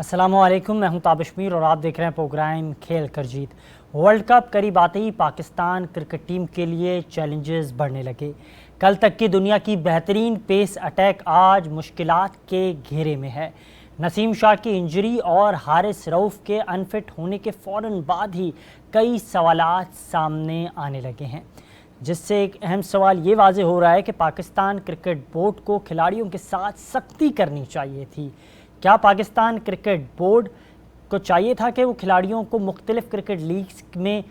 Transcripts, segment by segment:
अस्सलामुअलैकुम, मैं हूं ताबिश मीर और आप देख रहे हैं प्रोग्राम खेल कर जीत। वर्ल्ड कप करीब आते ही पाकिस्तान क्रिकेट टीम के लिए चैलेंजेस बढ़ने लगे। कल तक की दुनिया की बेहतरीन पेस अटैक आज मुश्किलात के घेरे में है। नसीम शाह की इंजरी और हारिस रऊफ़ के अनफिट होने के फ़ौरन बाद ही कई सवालात सामने आने लगे हैं, जिससे एक अहम सवाल ये वाज़े हो रहा है कि पाकिस्तान क्रिकेट बोर्ड को खिलाड़ियों के साथ सख्ती करनी चाहिए थी। क्या पाकिस्तान क्रिकेट बोर्ड को चाहिए था कि वो खिलाड़ियों को मुख्तलिफ क्रिकेट लीग्स में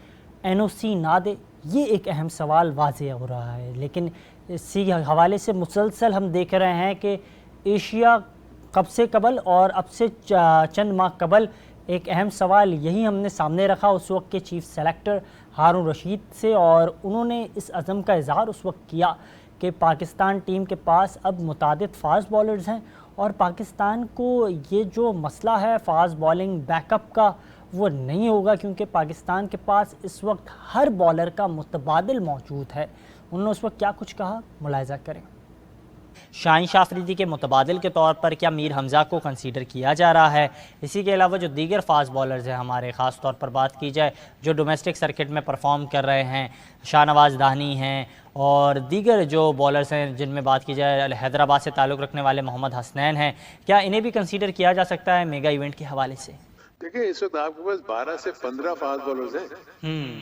एनओसी ना दे? ये एक अहम सवाल वाज़े हो रहा है। लेकिन इसी हवाले से मुसलसल हम देख रहे हैं कि एशिया कप से कबल और अब से चंद माह कबल एक अहम सवाल यही हमने सामने रखा उस वक्त के चीफ सेलेक्टर हारून रशीद से, और उन्होंने इस अज़म का इज़हार उस वक्त किया कि पाकिस्तान टीम के पास अब मुतादिद फास्ट बॉलर्स हैं और पाकिस्तान को ये जो मसला है फास्ट बॉलिंग बैकअप का वो नहीं होगा, क्योंकि पाकिस्तान के पास इस वक्त हर बॉलर का मुतबादिल मौजूद है। उन्होंने उस वक्त क्या कुछ कहा, मुलाहिज़ा करें। शाहीन शाह अफरीदी के मुतबादिल के तौर पर क्या मीर हमज़ा को कंसीडर किया जा रहा है? इसी के अलावा जो दीगर फास्ट बॉलर्स हैं हमारे, ख़ास तौर पर बात की जाए जो डोमेस्टिक सर्किट में परफॉर्म कर रहे हैं, शाहनवाज दानी हैं और दीगर जो बॉलर्स हैं जिनमें बात की जाए हैदराबाद से ताल्लुक़ रखने वाले मोहम्मद हसनैन हैं, क्या इन्हें भी कंसीडर किया जा सकता है मेगा इवेंट के हवाले से? देखिए, इस वक्त आपके पास 12 से 15 फास्ट बॉलर्स हैं,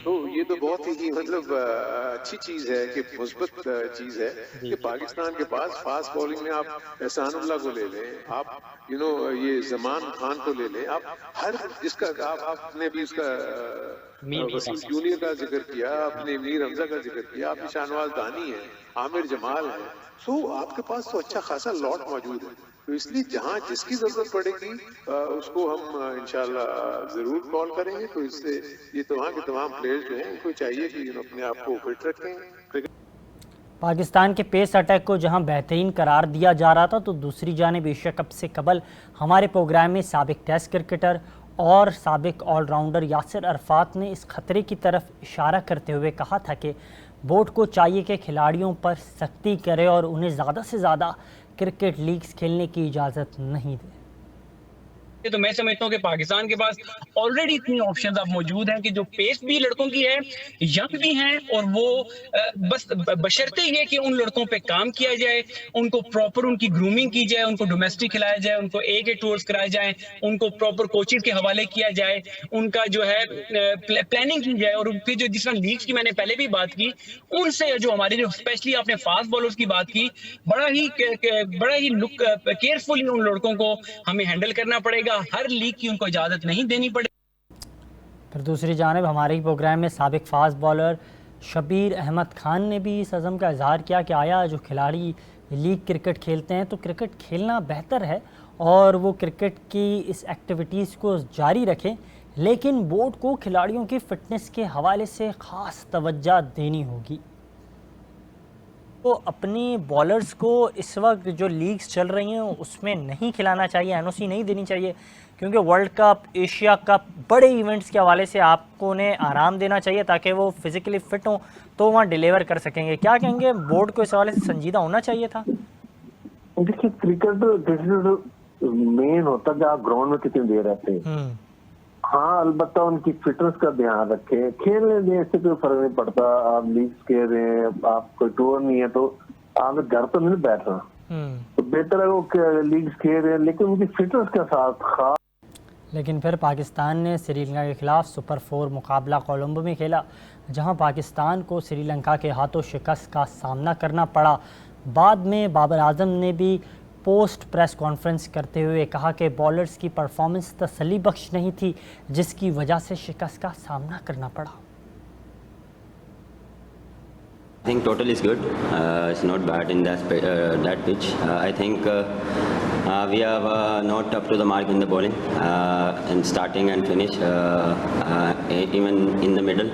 तो ये तो बहुत ही मतलब अच्छी चीज है कि मुस्बत चीज है कि पाकिस्तान के पास फास्ट बॉलिंग में आप एहसानुल्लाह को ले लें, आप ये जमान खान को ले लें, आप हर जिसका आपने भी उसका वसीम जूनियर का जिक्र किया, आपने मीर हमजा का जिक्र किया, आपने शाहनवाज दानी है, आमिर जमाल है, तो आपके पास तो अच्छा खासा लॉट मौजूद है। तो इसलिए जहां जिसकी जरूरत पड़ेगी उसको हम इंशाल्लाह जरूर कॉल करेंगे। तो इससे ये तमाम के तमाम प्लेयर्स जो हैं उनको चाहिए कि अपने आप को फिट रखें। पाकिस्तान के पेस अटैक को जहां बेहतरीन करार दिया जा रहा था, तो दूसरी जानिब एशिया कप से कबल हमारे प्रोग्राम में साबिक टेस्ट क्रिकेटर और साबिक ऑलराउंडर यासिर अरफात ने इस खतरे की तरफ इशारा करते हुए कहा था कि बोर्ड को चाहिए कि खिलाड़ियों पर सख्ती करे और उन्हें ज़्यादा से ज़्यादा क्रिकेट लीग्स खेलने की इजाज़त नहीं दे। तो मैं समझता हूँ कि पाकिस्तान के पास ऑलरेडी इतनी ऑप्शंस अब मौजूद हैं कि जो पेस भी लड़कों की है, यंग भी हैं, और वो बस बशर्ते ये कि उन लड़कों पे काम किया जाए, उनको प्रॉपर उनकी ग्रूमिंग की जाए, उनको डोमेस्टिक खिलाया जाए, उनको A टूर्स कराए जाए, उनको प्रॉपर कोचेज के हवाले किया जाए, उनका जो है प्लानिंग की जाए, और फिर जो जिस तरह लीग्स की मैंने पहले भी बात की, उनसे जो हमारे जो स्पेशली आपने फास्ट बॉलर्स की बात की, बड़ा ही लुक केयरफुली उन लड़कों को हमें हैंडल करना पड़ेगा। हर लीग की उनको इजाज़त नहीं देनी पड़ेगी। फिर दूसरी जानिब हमारे ही प्रोग्राम में साबिक फास्ट बॉलर शबीर अहमद खान ने भी इस अज़म का इजहार किया कि आया जो खिलाड़ी लीग क्रिकेट खेलते हैं तो क्रिकेट खेलना बेहतर है और वो क्रिकेट की इस एक्टिविटीज़ को जारी रखें, लेकिन बोर्ड को खिलाड़ियों की फ़िटनेस के हवाले से ख़ास तवज्जो देनी होगी। तो अपने बॉलर्स को इस वक्त जो लीग्स चल रही हैं उसमें नहीं खिलाना चाहिए, एनओसी नहीं देनी चाहिए, क्योंकि वर्ल्ड कप, एशिया कप, बड़े इवेंट्स के हवाले से आपको उन्हें आराम देना चाहिए ताकि वो फिज़िकली फ़िट हों तो वहाँ डिलीवर कर सकेंगे। क्या कहेंगे, बोर्ड को इस हवाले से संजीदा होना चाहिए था? देखिए, क्रिकेट मेन होता है आप ग्राउंड में कितनी देर रहते हैं। हाँ, अलबत्ता उनकी फिटनेस का ध्यान रखें, खेलने देने से कोई फर्क नहीं पड़ता। आप लीग्स खेल रहे हैं, आप कोई टूर नहीं है तो आप घर तो नहीं बैठ रहा, तो बेहतर है वो लीग्स खेल रहे हैं, लेकिन उनकी फिटनेस के साथ खास। लेकिन फिर पाकिस्तान ने श्रीलंका के खिलाफ सुपर 4 मुकाबला कोलंबो में खेला, जहां पाकिस्तान को श्रीलंका के हाथों शिकस्त का सामना करना पड़ा। बाद में बाबर आजम ने भी पोस्ट प्रेस कॉन्फ्रेंस करते हुए कहा कि बॉलर्स की परफॉर्मेंस तसल्ली बख्श नहीं थी, जिसकी वजह से शिकस्त का सामना करना पड़ा। I think total is good. It's not bad in that pitch. I think we have not up to the mark in the bowling, in starting and finish, even in the middle.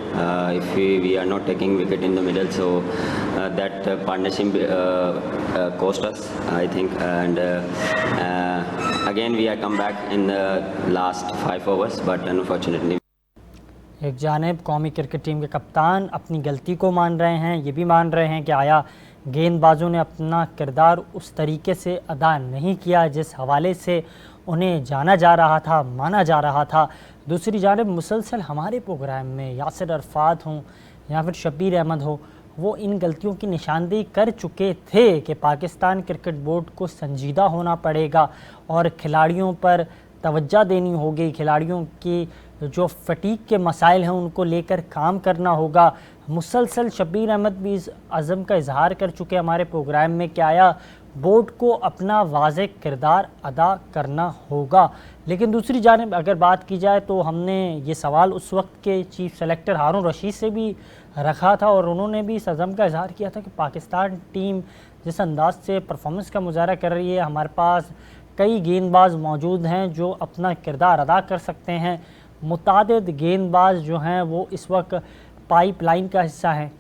If we are not taking wicket in the middle, so that partnership cost us, I think. And again, we have come back in the last 5 overs, but unfortunately. एक जानिब कौमी cricket team के कप्तान अपनी गलती को मान रहे हैं, ये भी मान रहे हैं कि आया गेंदबाजों ने अपना किरदार उस तरीके से अदा नहीं किया जिस हवाले से उन्हें जाना जा रहा था, माना जा रहा था। दूसरी जानिब मुसलसल हमारे प्रोग्राम में यासिर अरफात हों या फिर शब्बीर अहमद हो, वो इन गलतियों की निशानदेही कर चुके थे कि पाकिस्तान क्रिकेट बोर्ड को संजीदा होना पड़ेगा और खिलाड़ियों पर तवज्जो देनी होगी, खिलाड़ियों की जो फटीक के मसाइल हैं उनको लेकर काम करना होगा। मुसलसल शब्बीर अहमद भी इस अज़म का इजहार कर चुके हमारे प्रोग्राम में कि आया बोर्ड को अपना वाज़ेह किरदार अदा करना होगा। लेकिन दूसरी जानिब अगर बात की जाए तो हमने ये सवाल उस वक्त के चीफ सेलेक्टर हारून रशीद से भी रखा था और उन्होंने भी इस अज़म का इजहार किया था कि पाकिस्तान टीम जिस अंदाज से परफॉर्मेंस का मुजाहरा कर रही है, हमारे पास कई गेंदबाज मौजूद हैं जो अपना किरदार अदा कर सकते हैं। मुतादिद गेंदबाज जो हैं वो इस वक्त पाइपलाइन का हिस्सा हैं।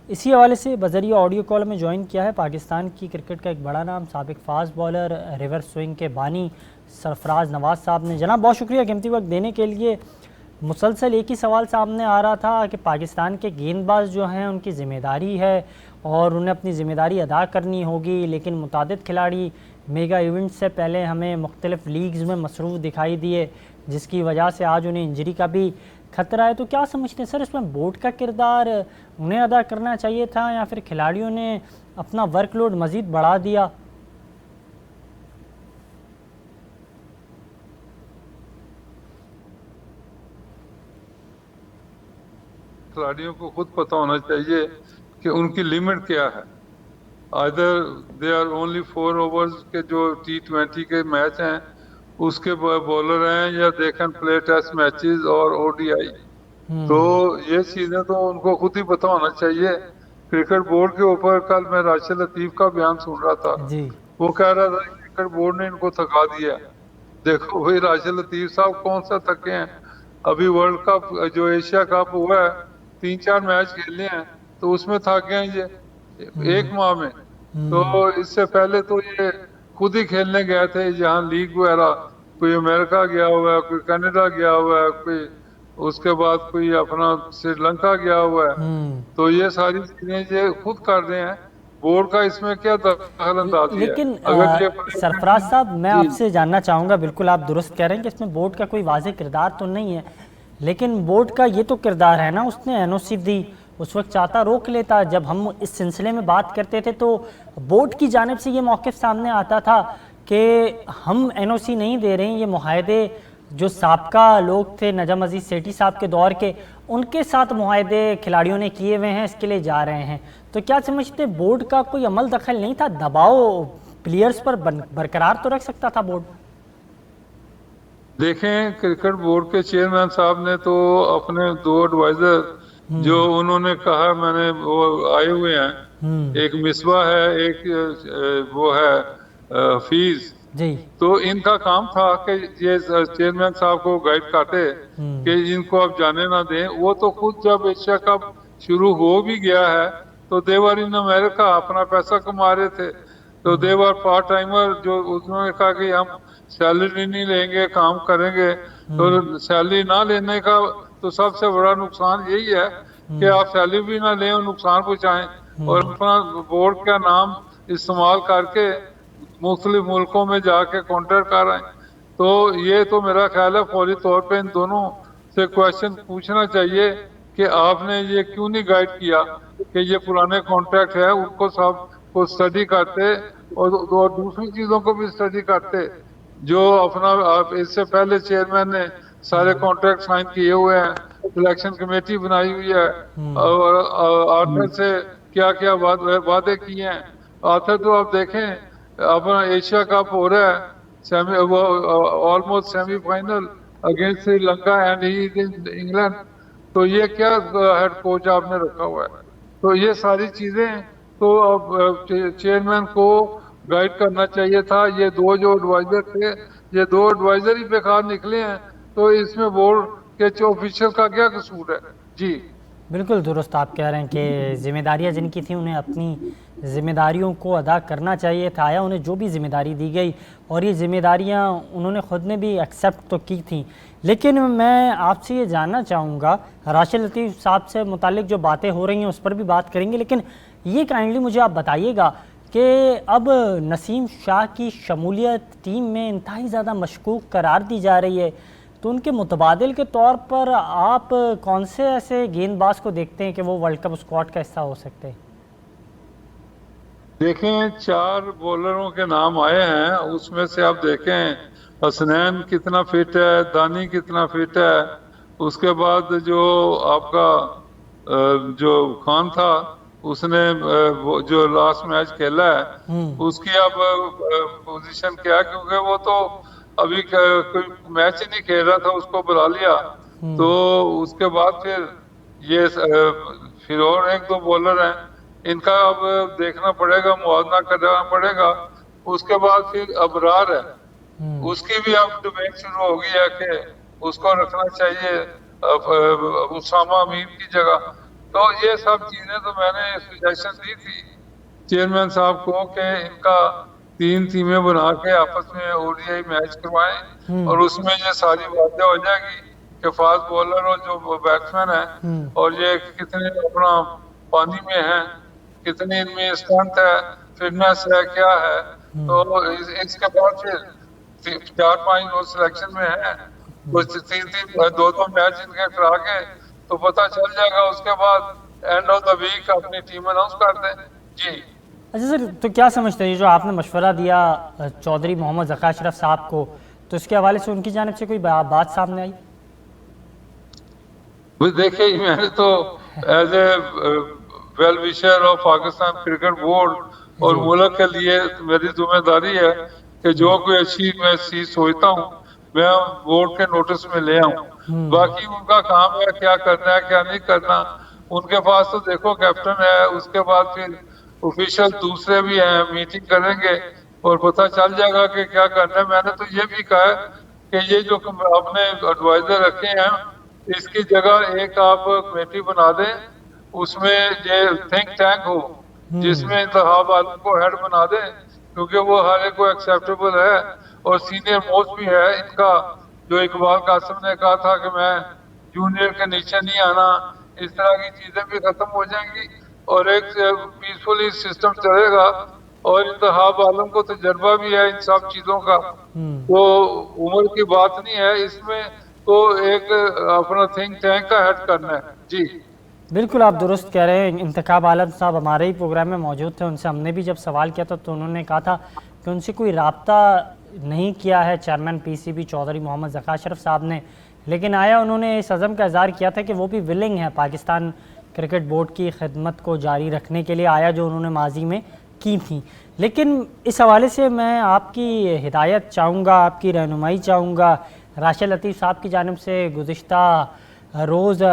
इसी हवाले से बज़रिया ऑडियो कॉल में ज्वाइन किया है पाकिस्तान की क्रिकेट का एक बड़ा नाम, साबिक फास्ट बॉलर, रिवर्स स्विंग के बानी सरफराज नवाज़ साहब ने। जनाब बहुत शुक्रिया कीमती वक्त देने के लिए। मुसलसल एक ही सवाल सामने आ रहा था कि पाकिस्तान के गेंदबाज जो हैं उनकी ज़िम्मेदारी है और उन्हें अपनी ज़िम्मेदारी अदा करनी होगी, लेकिन मुतादिद खिलाड़ी मेगा इवेंट से पहले हमें मुख्तलिफ़ लीग्स में मसरूफ़ दिखाई दिए, जिसकी वजह से आज उन्हें इंजरी का भी खतरा है। तो क्या समझते हैं सर, इसमें बोर्ड का किरदार उन्हें अदा करना चाहिए था या फिर खिलाड़ियों ने अपना वर्कलोड मज़ीद बढ़ा दिया? खिलाड़ियों को खुद पता होना चाहिए कि उनकी लिमिट क्या है। Either they are only 4 overs के जो T20 के मैच हैं उसके बॉलर हैं, या they can play test matches और ODI। तो ये चीजें तो उनको खुद ही पता होना चाहिए। क्रिकेट बोर्ड के ऊपर कल मैं राशिद लतीफ का बयान सुन रहा था, वो कह रहा था क्रिकेट बोर्ड ने इनको थका दिया। देखो भाई, राशिद लतीफ साहब कौन सा थके हैं? अभी वर्ल्ड कप जो एशिया कप हुआ है 3-4 मैच खेलने हैं तो उसमें थक गए ये एक माह में। तो इससे पहले तो ये खुद ही खेलने गए थे जहाँ लीग वगैरह, कोई अमेरिका गया हुआ है, कोई कनाडा गया हुआ है, कोई उसके बाद कोई अपना श्रीलंका गया हुआ है। तो ये सारी चीजें ये खुद कर रहे हैं, बोर्ड का इसमें क्या दखल अंदाजी है? लेकिन सरफराज साहब, मैं आपसे जानना चाहूँगा, बिल्कुल आप दुरुस्त कह रहे हैं कि इसमें बोर्ड का कोई वाज़ेह किरदार तो नहीं है, लेकिन बोर्ड का ये तो किरदार है ना, उसने NOC दी, उस वक्त चाहता रोक लेता। जब हम इस सिलसिले में बात करते थे तो बोर्ड की जानिब से ये मौक़िफ़ सामने आता था कि हम NOC नहीं दे रहे हैं, ये मुआहदे जो साबका लोग थे नजम अजीज सेठी साहब के दौर के, उनके साथ मुआहदे खिलाड़ियों ने किए हुए हैं, इसके लिए जा रहे हैं। तो क्या समझते बोर्ड का कोई अमल दखल नहीं था? दबाव प्लेयर्स पर बरकरार तो रख सकता था बोर्ड। देखें, क्रिकेट बोर्ड के चेयरमैन साहब ने तो अपने 2 एडवाइजर जो उन्होंने कहा, मैंने वो आए हुए हैं, एक मिसबा है, एक वो है हफीज जी। तो इनका काम था कि ये चेयरमैन साहब को गाइड करते कि इनको आप जाने ना दें। वो तो खुद जब एशिया कप शुरू हो भी गया है तो देवर इन अमेरिका अपना पैसा कमा रहे थे, तो देवर पार्ट टाइमर, जो उन्होंने कहा कि हम सैलरी नहीं लेंगे, काम करेंगे। तो सैलरी ना लेने का तो सबसे बड़ा नुकसान यही है कि आप सैलरी भी ना लें और नुकसान पहुँचाएं और अपना बोर्ड का नाम इस्तेमाल करके मुख्तलिफ मुल्कों में जाके कॉन्ट्रैक्ट कर रहे हैं। तो ये तो मेरा ख्याल है फौरी तौर पे इन दोनों से क्वेश्चन पूछना चाहिए कि आपने ये क्यों नहीं गाइड किया कि ये पुराने कॉन्ट्रैक्ट है उनको सब को स्टडी करते और दूसरी चीजों को भी स्टडी करते। जो अपना इससे पहले चेयरमैन ने सारे कॉन्ट्रैक्ट साइन किए हुए हैं, इलेक्शन कमेटी बनाई हुई है और आर्थर से क्या क्या वादे किए हैं। आर्थर तो आप देखें अपना एशिया कप हो रहा है, almost semifinal against Sri Lanka and he is in England. तो ये क्या हेड कोच आपने रखा हुआ है? तो ये सारी चीजें तो अब चेयरमैन को गाइड करना चाहिए था। ये 2 जो एडवाइजर थे, ये 2 एडवाइजर ही बेकार निकले हैं, तो इसमें बोर्ड के ऑफिशियल का क्या कसूर है? जी बिल्कुल दुरुस्त आप कह रहे हैं कि जिम्मेदारियां जिनकी थी उन्हें अपनी जिम्मेदारियों को अदा करना चाहिए था। आया उन्हें जो भी जिम्मेदारी दी गई और ये जिम्मेदारियां उन्होंने ख़ुद ने भी एक्सेप्ट तो की थी। लेकिन मैं आपसे ये जानना चाहूँगा, राशिद लतीफ़ साहब से मुतालिक जो बातें हो रही हैं उस पर भी बात करेंगे, लेकिन ये काइंडली मुझे आप बताइएगा कि अब नसीम शाह की शमूलियत टीम में इंतहाई ज़्यादा मशकूक करार दी जा रही है, तो उनके मुतबादिल के तौर पर आप कौन से ऐसे गेंदबाज को देखते हैं कि वो वर्ल्ड कप स्क्वाड का हिस्सा हो सकते हैं? देखें, 4 बॉलरों के नाम आए हैं, उसमें से आप देखें हसनैन कितना फिट है, दानी कितना फिट है, उसके बाद जो आपका जो खान था उसने वो जो लास्ट मैच खेला है उसकी अब पोजीशन क्या है, क्योंकि वो तो अभी कोई मैच ही नहीं खेल रहा था, उसको बुला लिया। तो उसके बाद फिर ये फिर और 1-2 बॉलर हैं, इनका अब देखना पड़ेगा, मुआवजा करना पड़ेगा। उसके बाद फिर अबरार है, उसकी भी अब डिबेट शुरू हो गई है कि उसको रखना चाहिए उसामा अमीर की जगह। तो ये सब चीजें तो मैंने सजेशन दी थी चेयरमैन साहब को कि इनका 3 टीमें बना के आपस में ओडीआई मैच करवाएं और उसमें ये सारी बातें हो जाएगी कि फास्ट बॉलर और जो बैट्समैन है और ये कितने अपना पानी में है, कितनी इनमें स्ट्रेंथ है, फिटनेस है, क्या है। तो इसके बाद फिर 4-5 लोग सिलेक्शन में है, कुछ 3-3 2-2 मैच इनके करा के तो पता चल जाएगा। उसके बाद एंड ऑफ द वीक अपनी टीम अनाउंस कर दें। जी अच्छा सर, तो क्या समझते हैं जो आपने मशवरा दिया चौधरी मोहम्मद ज़का अशरफ साहब को, तो इसके हवाले से उनकी जानिब से कोई बात सामने आई? देखिए, मैंने तो as a well wisher of Pakistan cricket board और मुल्क के लिए मेरी जिम्मेदारी है कि जो कोई अच्छी मैं चीज सोचता हूँ मैं बोर्ड के नोटिस में ले आऊँ। बाकी उनका काम है क्या करना है क्या नहीं करना, उनके पास तो देखो कैप्टन है, उसके बाद फिर ऑफिशियल दूसरे भी हैं, मीटिंग करेंगे और पता चल जाएगा कि क्या करना है। मैंने तो ये भी कहा है कि ये जो आपने एडवाइजर रखे हैं इसकी जगह एक आप कमेटी बना दें, उसमें ये थिंक टैंक हो जिसमें इंतखाब आलम को हेड बना दें, क्योंकि वो हर एक को एक्सेप्टेबल है और सीनियर मोस्ट भी है इनका। जो इकबाल कासिम ने कहा था कि मैं जूनियर के नीचे नहीं आना, इस तरह की चीजें भी खत्म हो जाएंगी और एक पीसफुली सिस्टम चलेगा। और इंतखाब आलम को तजर्बा भी है इन सब चीजों का, तो उम्र की बात नहीं है इसमें, तो एक अपना थिंक टैंक का हेड करना है। जी बिल्कुल, आप दुरुस्त कह रहे हैं। इंतखाब आलम साहब हमारे ही प्रोग्राम में मौजूद थे, उनसे हमने भी जब सवाल किया था तो उन्होंने कहा था कि उनसे कोई राब्ता नहीं किया है चेयरमैन पीसीबी चौधरी मोहम्मद ज़का अशरफ साहब ने, लेकिन आया उन्होंने इस अज़म का इज़हार किया था कि वो भी विलिंग है पाकिस्तान क्रिकेट बोर्ड की खिदमत को जारी रखने के लिए, आया जो उन्होंने माजी में की थी। लेकिन इस हवाले से मैं आपकी हिदायत चाहूँगा, आपकी रहनुमाई चाहूँगा। राशिद लतीफ़ साहब की जानिब से गुज़िश्ता रोज़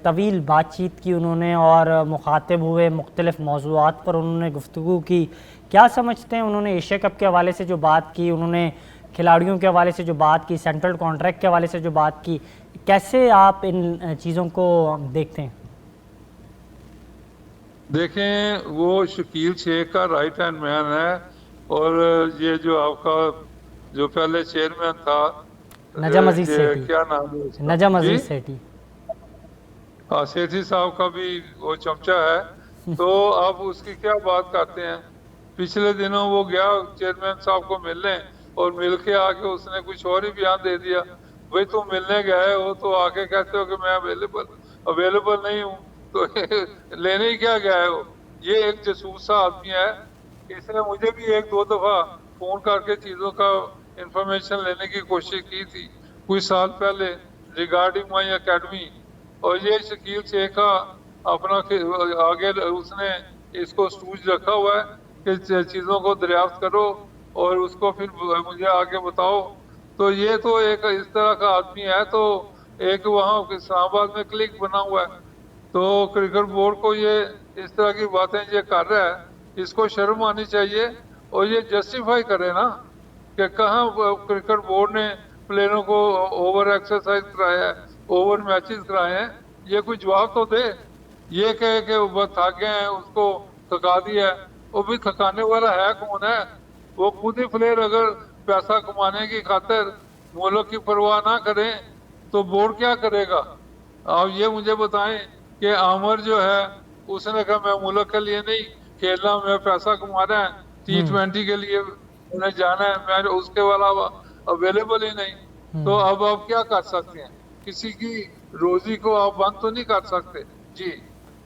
तवील बातचीत की उन्होंने और मुखातिब हुए, मुख्तलिफ़ मौज़ूआत पर उन्होंने गुफ्तगू की। क्या समझते हैं उन्होंने एशिया कप के हवाले से जो बात की, उन्होंने खिलाड़ियों के हवाले से जो बात की, सेंट्रल कॉन्ट्रैक्ट के हवाले से जो बात की, कैसे आप इन चीज़ों को देखते हैं? देखें, वो शकील शेख का राइट हैंड मैन है और ये जो आपका जो पहले चेयरमैन था नजम अजीज सेठी, क्या नाम है उसका? नजम अजीज सेठी। हाँ, सेठी साहब का भी वो चमचा है, तो आप उसकी क्या बात करते हैं। पिछले दिनों वो गया चेयरमैन साहब को मिलने और मिल के आके उसने कुछ और ही बयान दे दिया। भाई तुम मिलने गए हो तो आके कहते हो कि मैं अवेलेबल नहीं हूँ, तो लेने ही क्या गया है वो। ये एक जासूस सा आदमी है, इसने मुझे भी 1-2 दफा फोन करके चीजों का इंफॉर्मेशन लेने की कोशिश की थी कुछ साल पहले रिगार्डिंग माई एकेडमी। और ये शकील शेख का अपना आगे उसने इसको सूझ रखा हुआ है कि चीजों को दरियाफ्त करो और उसको फिर मुझे आगे बताओ। तो ये तो एक इस तरह का आदमी है। तो एक वहाँ इस्लामाबाद में क्लिक बना हुआ है, तो क्रिकेट बोर्ड को ये इस तरह की बातें ये कर रहा है, इसको शर्म आनी चाहिए और ये जस्टिफाई करे ना कि कहाँ क्रिकेट बोर्ड ने प्लेयरों को ओवर एक्सरसाइज कराया है, ओवर मैचेस कराए हैं। ये कोई जवाब तो दे। ये कहे कि वो थक गए हैं, उसको थका दिया है, वो भी थकाने वाला है कौन है? वो खुद ही प्लेयर अगर पैसा कमाने की खातिर मुल्क की परवाह ना करें तो बोर्ड क्या करेगा? आप ये मुझे बताएं कि आमर जो है उसने कहा मैं मुल्क के लिए नहीं खेलना, मैं पैसा कमाना है, T20 के लिए उन्हें जाना है, मैं उसके अलावा अवेलेबल ही नहीं। तो अब आप क्या कर सकते हैं, किसी की रोजी को आप बंद तो नहीं कर सकते। जी